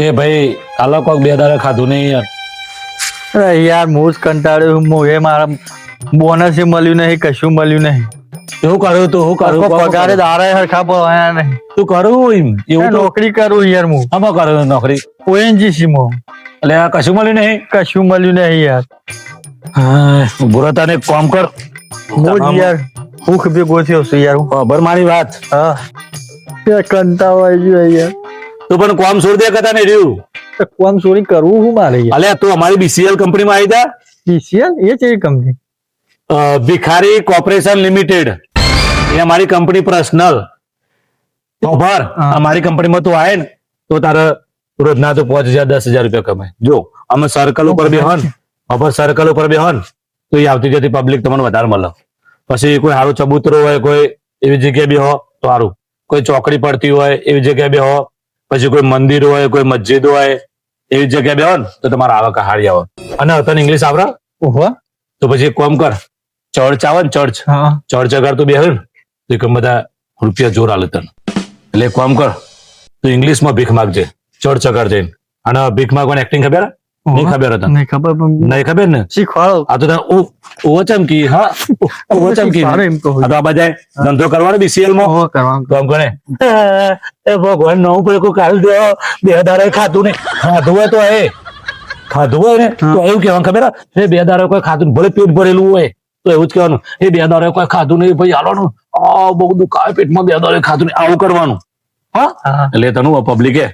એ ભાઈ કાલો કોક 2 દાડા ખાધું નહીં યાર. અરે યાર હું જ કંટાળ્યો હું એ મારા બોનસ મળ્યું નહીં, કશું મળ્યું નહીં. એવું કર્યું તું? હું કોઈ કરું? પગારે દારે હરખા પડવાના નહીં. તું કરું એમ? એવું તો નોકરી કરું યાર હું આમાં કર્યું નોકરી? ઓએનજીસી માં. એટલે આ કશું મળ્યું નહીં? કશું મળ્યું નહીં યાર. હા બુરતાને એક કામ કર. હું જ યાર ભૂખ ભેગો થયો છું યાર હું. ખબર મારી વાત. હા યાર કંટાળો આવી ગયો યાર. તું પણ કામ છોડી દે કદા નહીં રહ્યું. તો કોમ ચોરી કરવું શું મારે યાર? અલ્યા તું અમારી BCL કંપનીમાં આવી જા. BCL એ છે કંપની? ભિખારી કોર્પોરેશન લિમિટેડ એ અમારી કંપની પર્સનલ. ખબર અમારી કંપનીમાં તું આવે ને તો તારે રોજના તો 5,000 10,000 રૂપિયા કમાય. જો અમે સર્કલ ઉપર બેહન સર્કલ ઉપર બેહન તો એ આવતી જતી પબ્લિક તમને વધારે મળે. પછી કોઈ સારું ચબૂતરો હોય કોઈ એવી જગ્યાએ બેહો તો સારું. કોઈ ચોકડી પડતી હોય એવી જગ્યાએ બેહો. પછી કોઈ મંદિર હોય કોઈ મસ્જિદ હોય એવી જગ્યાએ બેહો ને તો તમારે આવક હારી આવે. અને તને ઇંગ્લિશ આવડે? ઓહો. તો પછી એક કામ કર, ચર્ચ આવે ને ચર્ચ, હા ચર્ચ અગર તું બેહે ને તો એક બધા રૂપિયા જોર આલે તને. એટલે એક કામ કર, તું ઇંગ્લિશમાં ભીખ માગજે ચર્ચ અગર જઈને. અને ભીખ માગવાની એક્ટિંગ ખબર? નહીં ખબર તને? નહીં ખબર પણ નહીં ખબર ને? શીખવાડો. આ તો તને ઓ ચમકી. હા ઓ ચમકી. શીખવાડો એમ કહું. આ તો આ બધા ધંધો કરવાનો BCL માં. ઓહો કરવાનું. કામ કરે એ ભગવાન નવું પડે કોઈ કાલ દો 2 દાડા ખાધું નહીં. ખાધું હોય તો ખાધું હોય ને તો એવું કહેવાનું ખબર? એ 2 દાડા કોઈ ખાધું નહીં, ભલે પેટ ભરેલું હોય તો એવું જ કહેવાનું એ 2 દાડા કોઈ ખાધું નહીં ભાઈ હાલો બહુ દુખાય પેટમાં 2 દાડા ખાધું નહીં આવું કરવાનું. હા એટલે તને પબ્લિકે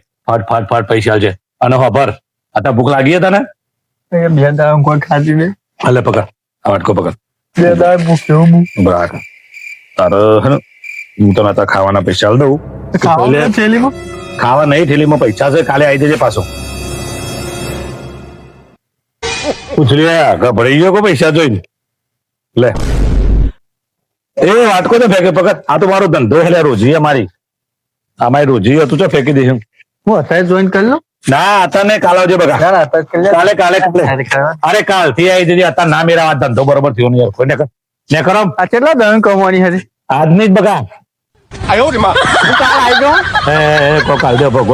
ફાટ પૈસા છે. અને ખબર આ ભૂખ લાગી તને? 2 દાડા કોઈ ખાધી નહીં. એટલે પકડ આ વાટકો પકડ. 2 દાડા ભૂખ્યો હું. બરાબર તારે હે ને હું તને અત્યારે ખાવાના પૈસા આલ દઉં. ખાવા થેલીમાં ખાવા નહીં થેલીમાં પૈસા છે, કાલે આવી જજે પાછો. પૂછલી ગભરાઈ ગયો કો પૈસા જોઈને? લે એ વાટકો તો ફેંકે પકડ. આ તો મારો ધંધો એટલે રોજી અમારી અમારી રોજી હતું તો ફેંકી દઈશું. હું અત્યારે જોઈન કરી લઉં. ના અત્યારે નહીં, કાલે આવજે બગા. યાર અત્યારે કરી લે. કાલે અરે કાલ થી આવી જજે. અત્યારે ના મેરા ધંધો બરોબર થયો નહીં યાર. કોઈ ને કરો આ કેટલા દણ કમાવાની હતી? આજની જ બગા. હું કાલ આવી જાઉં. કાલ દે ભગવાન.